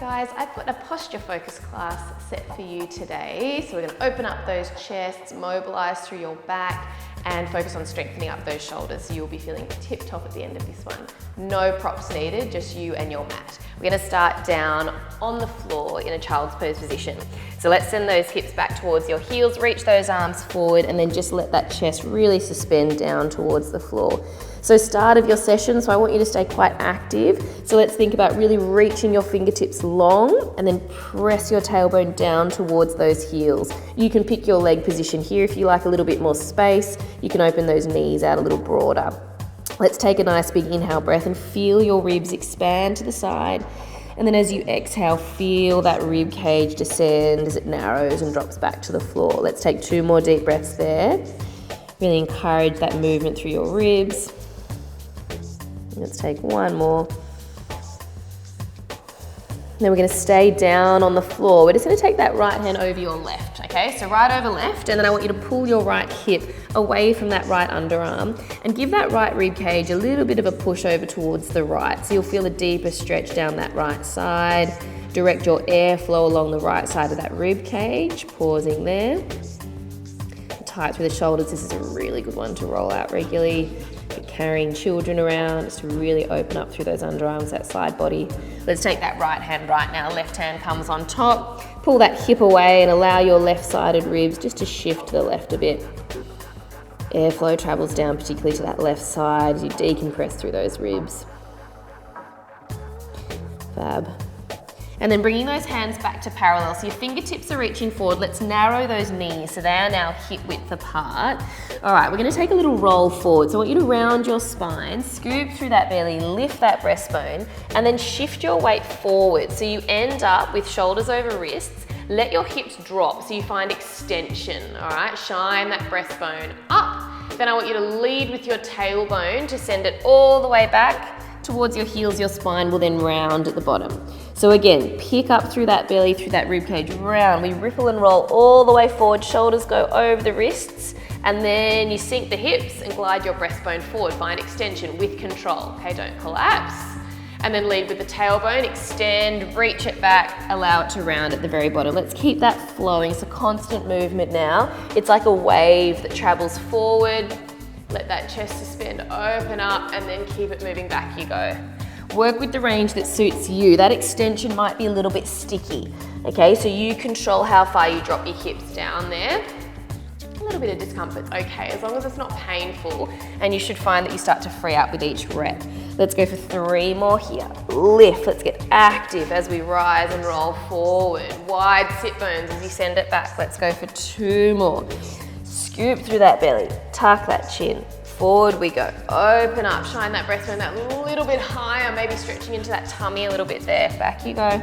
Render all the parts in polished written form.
guys, I've got a posture focus class set for you today. So we're going to open up those chests, mobilize through your back, and focus on strengthening up those shoulders. So you'll be feeling tip top at the end of this one. No props needed, just you and your mat. We're going to start down on the floor in a child's pose position. So let's send those hips back towards your heels, reach those arms forward, and then just let that chest really suspend down towards the floor. So start of your session, so I want you to stay quite active. So let's think about really reaching your fingertips long and then press your tailbone down towards those heels. You can pick your leg position here if you like a little bit more space. You can open those knees out a little broader. Let's take a nice big inhale breath and feel your ribs expand to the side. And then as you exhale, feel that rib cage descend as it narrows and drops back to the floor. Let's take 2 more deep breaths there. Really encourage that movement through your ribs. Let's take 1 more. Then we're going to stay down on the floor. We're just going to take that right hand over your left, okay? So right over left, and then I want you to pull your right hip away from that right underarm and give that right rib cage a little bit of a push over towards the right. So you'll feel a deeper stretch down that right side. Direct your airflow along the right side of that rib cage, pausing there. Tight through the shoulders. This is a really good one to roll out regularly. If you're carrying children around, just to really open up through those underarms, that side body. Let's take that right hand right now. Left hand comes on top. Pull that hip away and allow your left-sided ribs just to shift to the left a bit. Airflow travels down particularly to that left side as you decompress through those ribs. Fab. And then bringing those hands back to parallel. So your fingertips are reaching forward. Let's narrow those knees so they are now hip width apart. All right, we're going to take a little roll forward. So I want you to round your spine, scoop through that belly, lift that breastbone, and then shift your weight forward. So you end up with shoulders over wrists. Let your hips drop so you find extension, all right? Shine that breastbone up. Then I want you to lead with your tailbone to send it all the way back towards your heels. Your spine will then round at the bottom. So again, pick up through that belly, through that ribcage, round. We ripple and roll all the way forward. Shoulders go over the wrists, and then you sink the hips and glide your breastbone forward. Find extension with control, okay? Don't collapse. And then lead with the tailbone, extend, reach it back, allow it to round at the very bottom. Let's keep that flowing. It's a constant movement now. It's like a wave that travels forward. Let that chest suspend, open up, and then keep it moving back you go. Work with the range that suits you. That extension might be a little bit sticky, okay? So you control how far you drop your hips down there. A little bit of discomfort's okay, as long as it's not painful, and you should find that you start to free up with each rep. Let's go for 3 more here. Lift, let's get active as we rise and roll forward. Wide sit bones as you send it back. Let's go for 2 more. Scoop through that belly, tuck that chin. Forward we go. Open up, shine that breastbone that little bit higher, maybe stretching into that tummy a little bit there. Back you go.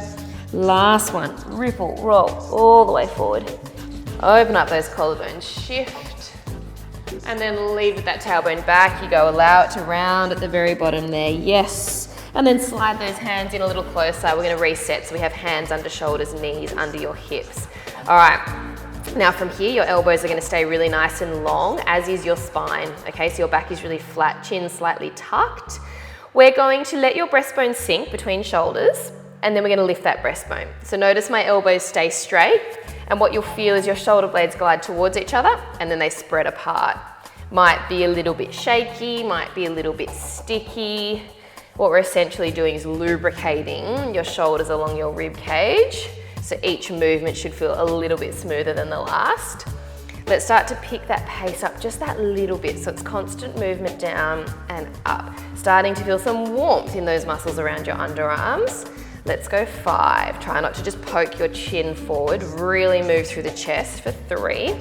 Last one. Ripple, roll all the way forward. Open up those collarbones, shift, and then lead with that tailbone. Back you go. Allow it to round at the very bottom there. Yes. And then slide those hands in a little closer. We're going to reset, so we have hands under shoulders, knees under your hips. All right. Now from here, your elbows are going to stay really nice and long, as is your spine, okay? So your back is really flat, chin slightly tucked. We're going to let your breastbone sink between shoulders, and then we're going to lift that breastbone. So notice my elbows stay straight, and what you'll feel is your shoulder blades glide towards each other, and then they spread apart. Might be a little bit shaky, might be a little bit sticky. What we're essentially doing is lubricating your shoulders along your rib cage. So each movement should feel a little bit smoother than the last. Let's start to pick that pace up just that little bit. So it's constant movement down and up. Starting to feel some warmth in those muscles around your underarms. Let's go 5. Try not to just poke your chin forward. Really move through the chest for 3.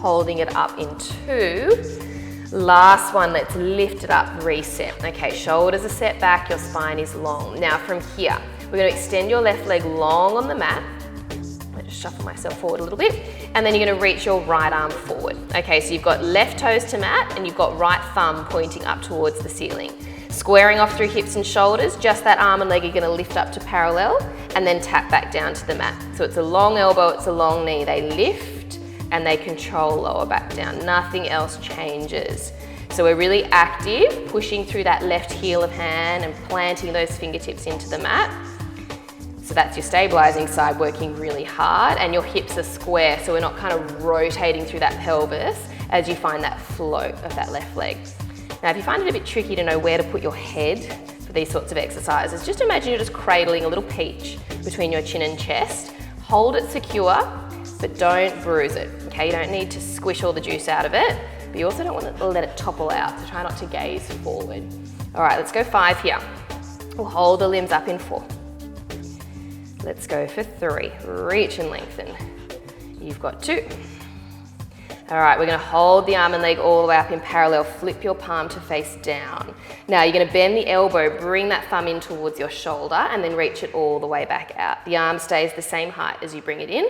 Holding it up in 2. Last one, let's lift it up, reset. Okay, shoulders are set back, your spine is long. Now from here, we're going to extend your left leg long on the mat. Just shuffle myself forward a little bit, and then you're going to reach your right arm forward. Okay, so you've got left toes to mat and you've got right thumb pointing up towards the ceiling. Squaring off through hips and shoulders, just that arm and leg are going to lift up to parallel and then tap back down to the mat. So it's a long elbow, it's a long knee. They lift and they control lower back down. Nothing else changes. So we're really active, pushing through that left heel of hand and planting those fingertips into the mat. So that's your stabilizing side working really hard, and your hips are square, so we're not kind of rotating through that pelvis as you find that float of that left leg. Now, if you find it a bit tricky to know where to put your head for these sorts of exercises, just imagine you're just cradling a little peach between your chin and chest. Hold it secure, but don't bruise it, okay? You don't need to squish all the juice out of it, but you also don't want to let it topple out, so try not to gaze forward. All right, let's go 5 here. We'll hold the limbs up in 4. Let's go for 3. Reach and lengthen. You've got 2. All right, we're gonna hold the arm and leg all the way up in parallel. Flip your palm to face down. Now you're gonna bend the elbow, bring that thumb in towards your shoulder, and then reach it all the way back out. The arm stays the same height as you bring it in,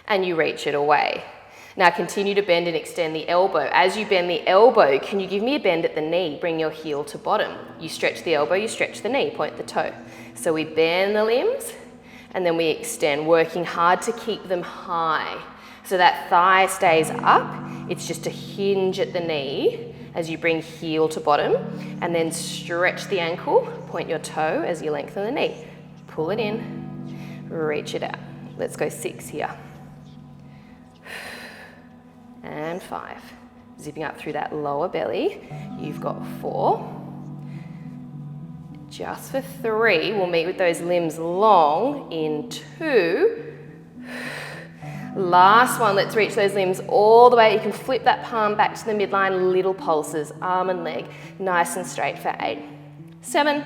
and you reach it away. Now continue to bend and extend the elbow. As you bend the elbow, can you give me a bend at the knee? Bring your heel to bottom. You stretch the elbow, you stretch the knee, point the toe. So we bend the limbs, and then we extend, working hard to keep them high. So that thigh stays up, it's just a hinge at the knee as you bring heel to bottom, and then stretch the ankle, point your toe as you lengthen the knee. Pull it in, reach it out. Let's go 6 here. And 5. Zipping up through that lower belly. You've got 4. Just for 3, we'll meet with those limbs long in 2. Last one, let's reach those limbs all the way. You can flip that palm back to the midline, little pulses, arm and leg, nice and straight for 8. 7,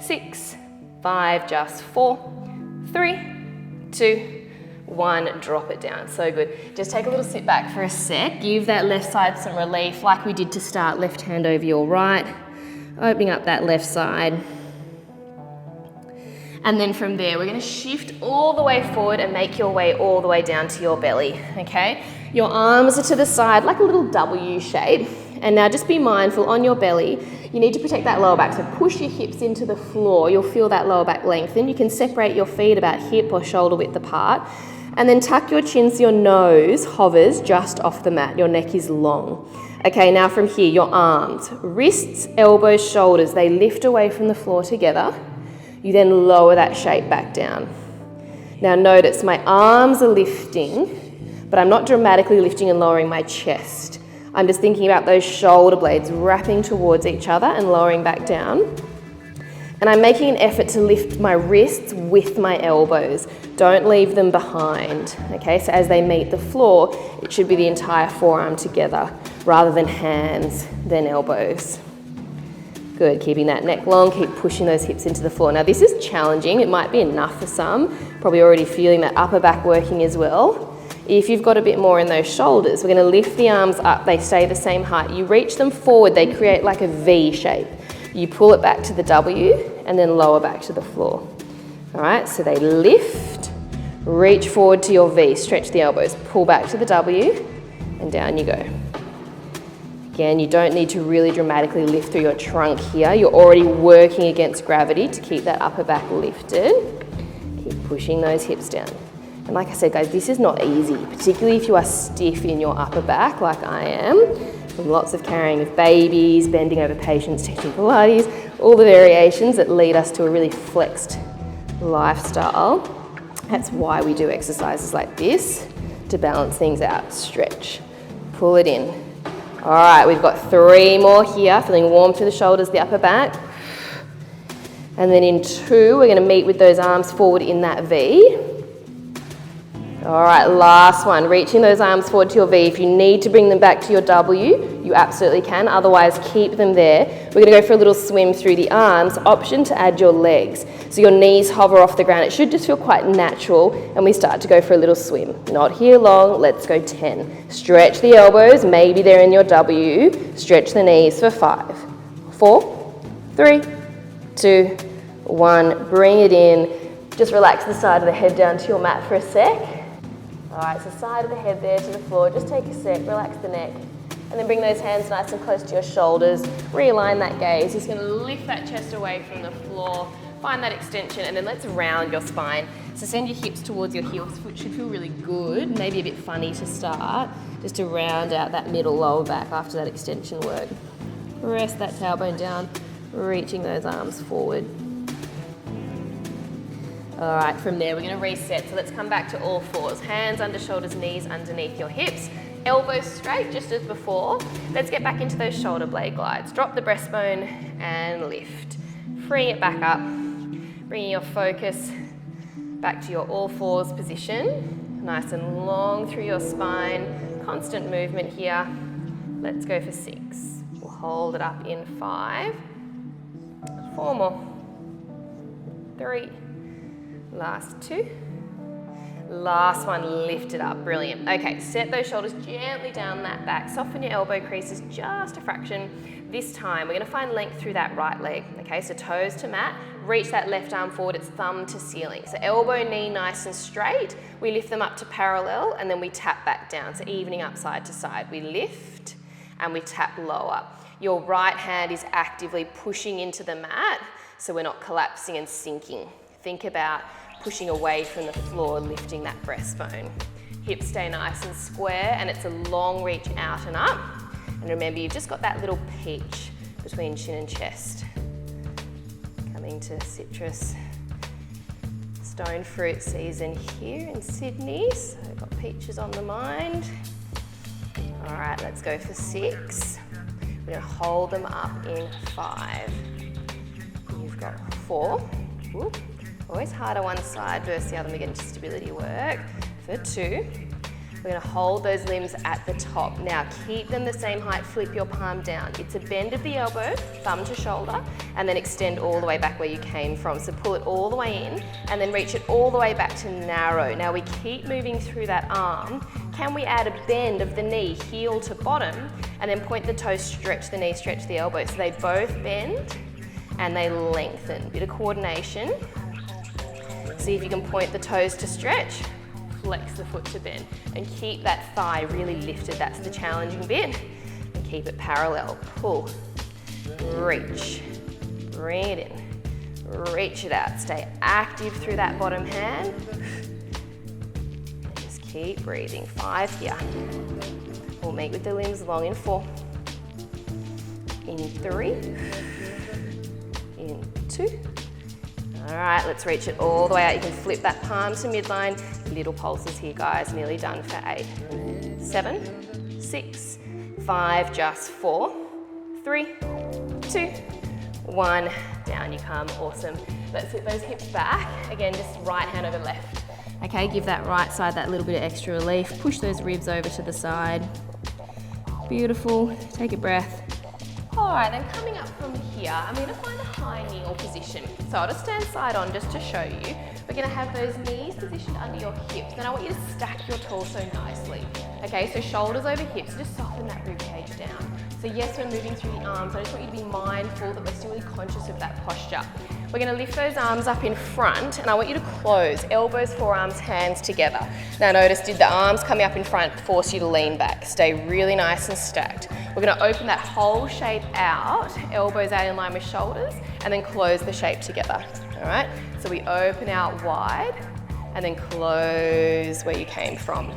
6, 5, just 4, 3, 2, 1, drop it down. So good. Just take a little sit back for a sec. Give that left side some relief like we did to start. Left hand over your right, opening up that left side. And then from there, we're gonna shift all the way forward and make your way all the way down to your belly, okay? Your arms are to the side like a little W shape. And now just be mindful on your belly, you need to protect that lower back. So push your hips into the floor. You'll feel that lower back lengthen. You can separate your feet about hip or shoulder width apart. And then tuck your chin so your nose hovers just off the mat. Your neck is long. Okay, now from here, your arms, wrists, elbows, shoulders, they lift away from the floor together. You then lower that shape back down. Now notice my arms are lifting, but I'm not dramatically lifting and lowering my chest. I'm just thinking about those shoulder blades wrapping towards each other and lowering back down. And I'm making an effort to lift my wrists with my elbows. Don't leave them behind, okay? So as they meet the floor, it should be the entire forearm together rather than hands, then elbows. Good, keeping that neck long, keep pushing those hips into the floor. Now this is challenging, it might be enough for some, probably already feeling that upper back working as well. If you've got a bit more in those shoulders, we're gonna lift the arms up, they stay the same height. You reach them forward, they create like a V shape. You pull it back to the W and then lower back to the floor. All right, so they lift, reach forward to your V, stretch the elbows, pull back to the W and down you go. Again, you don't need to really dramatically lift through your trunk here. You're already working against gravity to keep that upper back lifted. Keep pushing those hips down. And like I said, guys, this is not easy, particularly if you are stiff in your upper back like I am. From lots of carrying of babies, bending over patients, teaching Pilates, all the variations that lead us to a really flexed lifestyle. That's why we do exercises like this, to balance things out. Stretch, pull it in. All right, we've got 3 more here, feeling warm through the shoulders, the upper back. And then in 2, we're gonna meet with those arms forward in that V. All right, last one, reaching those arms forward to your V. If you need to bring them back to your W, you absolutely can, otherwise keep them there. We're gonna go for a little swim through the arms, option to add your legs. So your knees hover off the ground. It should just feel quite natural, and we start to go for a little swim. Not here long, let's go 10. Stretch the elbows, maybe they're in your W. Stretch the knees for 5, 4, 3, 2, 1. Bring it in. Just relax the side of the head down to your mat for a sec. All right, so side of the head there to the floor. Just take a sec, relax the neck. And then bring those hands nice and close to your shoulders. Realign that gaze. Just gonna lift that chest away from the floor. Find that extension, and then let's round your spine. So send your hips towards your heels, which should feel really good. Maybe a bit funny to start, just to round out that middle lower back after that extension work. Rest that tailbone down, reaching those arms forward. All right, from there, we're gonna reset. So let's come back to all fours. Hands under shoulders, knees underneath your hips. Elbows straight, just as before. Let's get back into those shoulder blade glides. Drop the breastbone and lift. Freeing it back up. Bringing your focus back to your all fours position. Nice and long through your spine. Constant movement here. Let's go for 6. We'll hold it up in 5. 4 more. 3. Last 2. Last one, lift it up, brilliant. Okay, set those shoulders gently down that back. Soften your elbow creases just a fraction. This time, we're gonna find length through that right leg. Okay, so toes to mat, reach that left arm forward, it's thumb to ceiling. So elbow, knee nice and straight. We lift them up to parallel and then we tap back down. So evening up side to side. We lift and we tap lower. Your right hand is actively pushing into the mat so we're not collapsing and sinking. Think about pushing away from the floor, lifting that breastbone. Hips stay nice and square, and it's a long reach out and up. And remember, you've just got that little peach between chin and chest. Coming to citrus stone fruit season here in Sydney, so I've got peaches on the mind. All right, let's go for 6. We're gonna hold them up in 5. You've got 4. Ooh. Always harder one side versus the other, we get into stability work. For 2, we're gonna hold those limbs at the top. Now keep them the same height, flip your palm down. It's a bend of the elbow, thumb to shoulder, and then extend all the way back where you came from. So pull it all the way in, and then reach it all the way back to narrow. Now we keep moving through that arm. Can we add a bend of the knee, heel to bottom, and then point the toes, stretch the knee, stretch the elbow. So they both bend, and they lengthen. Bit of coordination. See if you can point the toes to stretch, flex the foot to bend, and keep that thigh really lifted. That's the challenging bit. And keep it parallel. Pull, reach, bring it in, reach it out. Stay active through that bottom hand. And just keep breathing. 5 here. We'll meet with the limbs long in 4. In 3. In 2. All right, let's reach it all the way out. You can flip that palm to midline. Little pulses here, guys. Nearly done for 8, 7, 6, 5, just 4, 3, 2, 1. Down you come, awesome. Let's hit those hips back. Again, just right hand over left. Okay, give that right side that little bit of extra relief. Push those ribs over to the side. Beautiful, take a breath. All right, then coming up from here, I'm gonna find a high kneel position. So I'll just stand side on just to show you. We're gonna have those knees positioned under your hips. Then I want you to stack your torso nicely. Okay, so shoulders over hips, just soften that rib cage down. So yes, we're moving through the arms. I just want you to be mindful that we're still really conscious of that posture. We're gonna lift those arms up in front, and I want you to close, elbows, forearms, hands together. Now notice, did the arms coming up in front force you to lean back? Stay really nice and stacked. We're gonna open that whole shape out, elbows out in line with shoulders, and then close the shape together, all right? So we open out wide, and then close where you came from.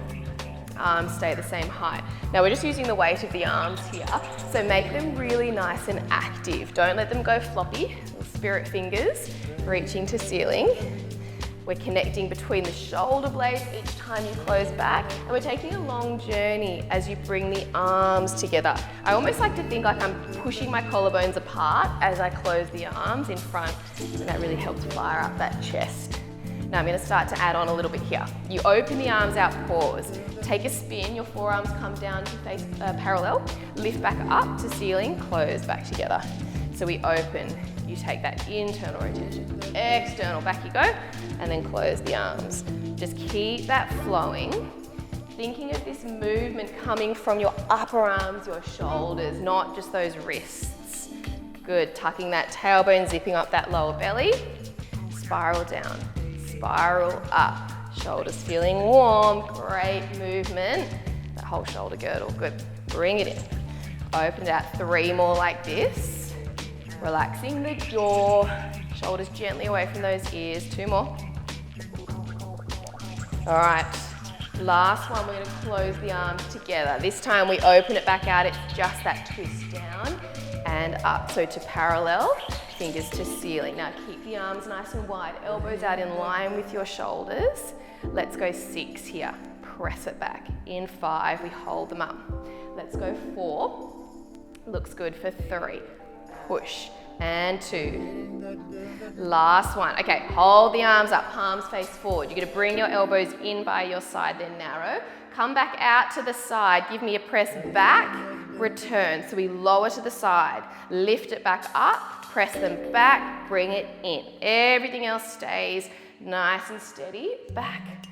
Arms stay the same height. Now we're just using the weight of the arms here, so make them really nice and active. Don't let them go floppy. Spirit fingers reaching to ceiling. We're connecting between the shoulder blades each time you close back, and we're taking a long journey as you bring the arms together. I almost like to think like I'm pushing my collarbones apart as I close the arms in front, and that really helps fire up that chest. Now I'm going to start to add on a little bit here. You open the arms out, pause. Take a spin, your forearms come down to face parallel, lift back up to ceiling, close back together. So we open, you take that internal rotation, external, back you go, and then close the arms. Just keep that flowing. Thinking of this movement coming from your upper arms, your shoulders, not just those wrists. Good, tucking that tailbone, zipping up that lower belly. Spiral down. Spiral up, shoulders feeling warm, great movement. That whole shoulder girdle, good. Bring it in. Open it out, 3 more like this. Relaxing the jaw, shoulders gently away from those ears, 2 more. All right, last one, we're gonna close the arms together. This time we open it back out, it's just that twist down and up. So to parallel, fingers to ceiling. Now keep the arms nice and wide, elbows out in line with your shoulders. Let's go 6 here. Press it back. In 5, we hold them up. Let's go 4. Looks good for 3. Push. And 2. Last one. Okay, hold the arms up, palms face forward. You're gonna bring your elbows in by your side, then narrow. Come back out to the side. Give me a press back, return. So we lower to the side, lift it back up, press them back, bring it in. Everything else stays nice and steady. Back,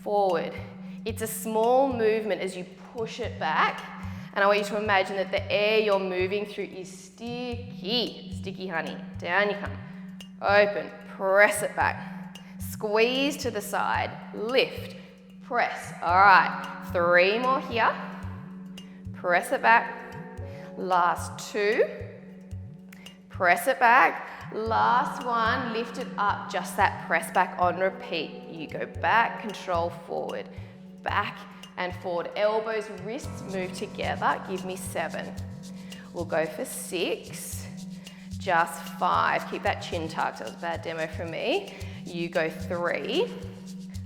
forward. It's a small movement as you push it back. And I want you to imagine that the air you're moving through is sticky. Sticky, honey. Down you come. Open. Press it back. Squeeze to the side. Lift. Press. All right. 3 more here. Press it back. Last 2. Press it back. Last one. Lift it up. Just that press back on repeat. You go back, control forward. Back and forward. Elbows, wrists move together. Give me 7. We'll go for 6. Just 5. Keep that chin tucked. That was a bad demo from me. You go 3.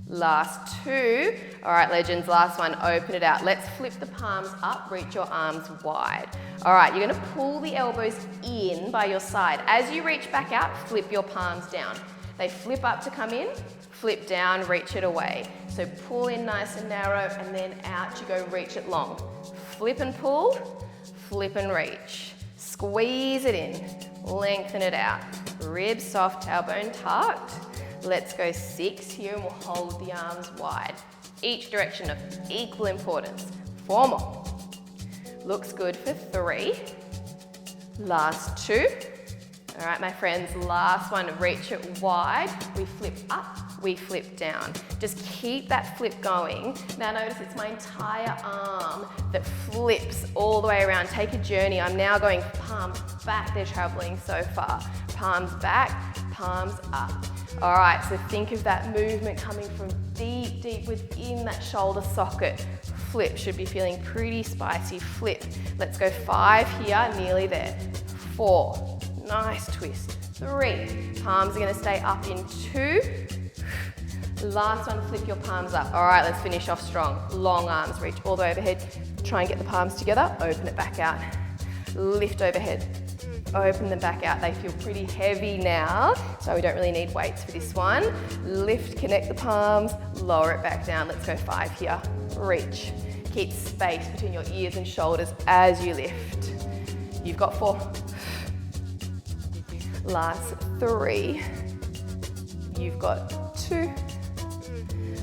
Last 2. All right, legends, last one. Open it out. Let's flip the palms up. Reach your arms wide. All right, you're going to pull the elbows in by your side. As you reach back out, flip your palms down. They flip up to come in, flip down, reach it away. So pull in nice and narrow, and then out you go, reach it long. Flip and pull, flip and reach. Squeeze it in, lengthen it out. Ribs soft, tailbone tucked. Let's go 6 here, and we'll hold the arms wide. Each direction of equal importance. 4 more. Looks good for 3. Last 2. All right, my friends, last one, reach it wide. We flip up, we flip down. Just keep that flip going. Now notice it's my entire arm that flips all the way around. Take a journey. I'm now going palms back. They're traveling so far. Palms back, palms up. All right, so think of that movement coming from deep, deep within that shoulder socket. Flip, should be feeling pretty spicy. Flip. Let's go 5 here, nearly there. 4. Nice twist. 3. Palms are going to stay up in 2. Last one, flip your palms up. All right, let's finish off strong. Long arms, reach all the way overhead. Try and get the palms together. Open it back out. Lift overhead. Open them back out. They feel pretty heavy now, so we don't really need weights for this one. Lift, connect the palms, lower it back down. Let's go 5 here. Reach. Keep space between your ears and shoulders as you lift. You've got 4. Last 3. You've got 2.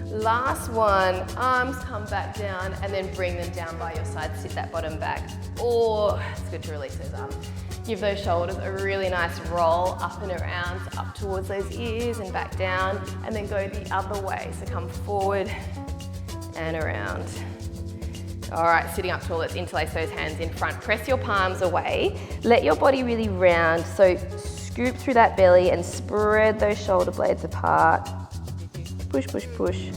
Last one, arms come back down and then bring them down by your side. Sit that bottom back. Oh, it's good to release those arms. Give those shoulders a really nice roll up and around, up towards those ears and back down, and then go the other way. So come forward and around. All right, sitting up tall, let's interlace those hands in front. Press your palms away. Let your body really round. So scoop through that belly and spread those shoulder blades apart. Push, push, push.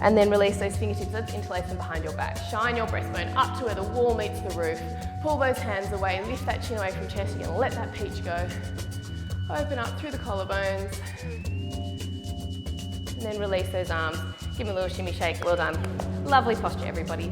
And then release those fingertips. Let's interlace them behind your back. Shine your breastbone up to where the wall meets the roof. Pull those hands away. Lift that chin away from chest. You're gonna let that peach go. Open up through the collarbones. And then release those arms. Give me a little shimmy shake. Well done. Lovely posture, everybody.